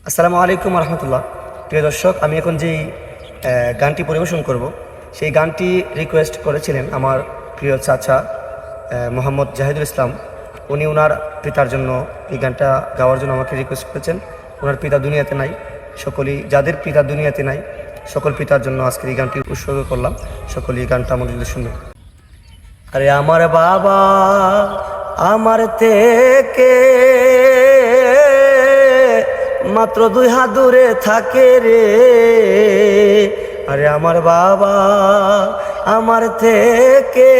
আসসালামু আলাইকুম রহমতুল্লাহ। প্রিয় দর্শক, আমি এখন যেই গানটি পরিবেশন করব সেই গানটি রিকোয়েস্ট করেছিলেন আমার প্রিয় চাচা মোহাম্মদ জাহিদুল ইসলাম। উনি ওনার পিতার জন্য এই গানটা গাওয়ার জন্য আমাকে রিকোয়েস্ট করেছেন। ওনার পিতা দুনিয়াতে নাই, সকলেই যাদের পিতা দুনিয়াতে নাই সকল পিতার জন্য আজকে এই গানটি উৎসর্গ করলাম। সকলেই এই গানটা আমাদের শুনবেন। আরে আমার বাবা আমার থেকে মাত্র 2 হাত দূরে থাকে রে। আরে আমার বাবা আমার থেকে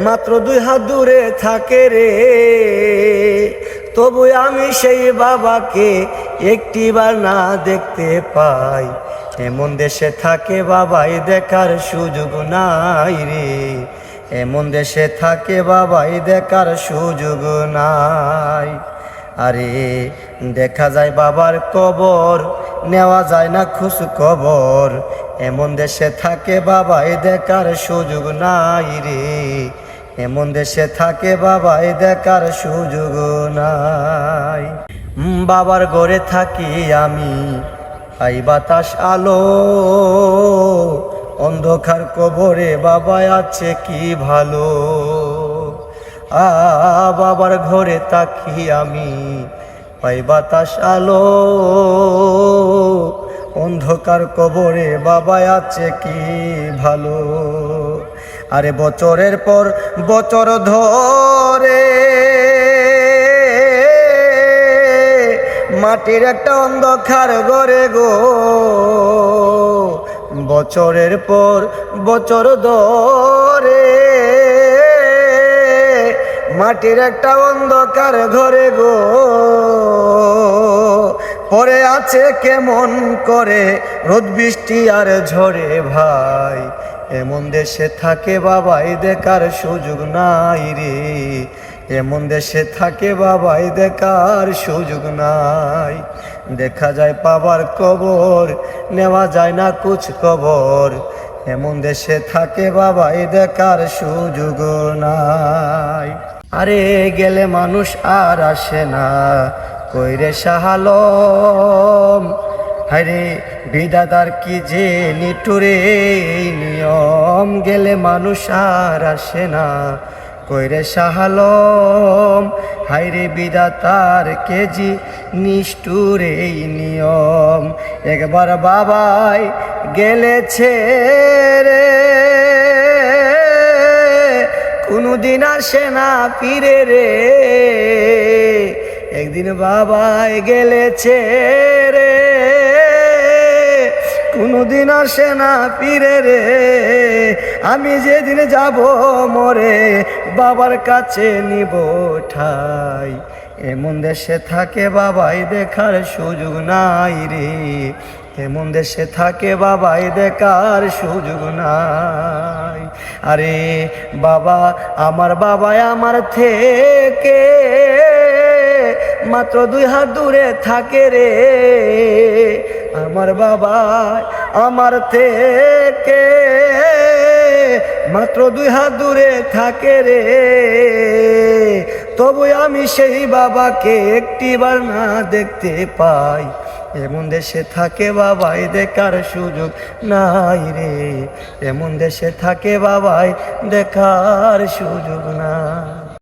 মাত্র 2 হাত দূরে থাকে রে। তবু আমি সেই বাবাকে একটিবার না দেখতে পাই। এমন দেশে থাকে বাবাই দেখার সুযোগ নাই রে। এমন দেশে থাকে বাবাই দেখার সুযোগ নাই। আরে দেখা যায় বাবার কবর, নেওয়া যায় না খোঁজ খবর। এমন দেশে থাকে বাবাই দেখার সুযোগ নাই রে। এমন দেশে থাকে বাবাই দেখার সুযোগ নাই। বাবার ঘরে থাকি আমি, আই বাতাস আলো, অন্ধকার কবরে বাবা আছে কি ভালো। বাবার ঘরে থাকি আমি, পাই বাতাস আলো, অন্ধকার কবরে বাবা আছে কি ভালো। আরে বছরের পর বছর ধরে মাটির একটা অন্ধকার ঘরে গো। বছরের পর বছর ধরে মাটির একটা অন্ধকার ঘরে গো। পরে আছে কেমন করে রোদ বৃষ্টি আর ঝড়ে ভাই। এমন দেশে থাকে বাবাই দেখার সুযোগ নাই রে। এমন দেশে থাকে বাবাই দেখার সুযোগ নাই। দেখা যায় পাবার কবর, নেওয়া যায় না কুছ খবর। এমন দেশে থাকে বাবাই দেখার সুযোগ নাই। আরে গেলে মানুষ আর আসে না কইরে শাহালম। আরে বিধাতার কি যে নিটুরে নিয়ম। গেলে মানুষ আর আসে না কইরে শাহালম। হাইরে বিধাতার কেজি নিষ্ঠুরে নিয়ম। একবার বাবাই গেলেছে রে, কোনদিন আসে না ফিরে রে। একদিন বাবাই গেলেছে রে, কোনদিন আসে না ফিরে রে। আমি যেদিন যাব মরে বাবার কাছে নিব ঠাই। এমন দেশে থাকে বাবাই দেখার সুযোগ নাই রে। এমন দেশে থাকে বাবাই দেখার সুযোগ নাই। আরে বাবা আমার বাবাই আমার থেকে মাত্র 2 হাত দূরে থাকে রে। আমার বাবা আমার থেকে মাত্র 2 হাত দূরে থাকে রে। তবু আমি সেই বাবাকে একটিবার না দেখতে পাই। এমন দেশে থাকে বাবাই দেখার সুযোগ নাই রে। এমন দেশে থাকে বাবাই দেখার সুযোগ নাই।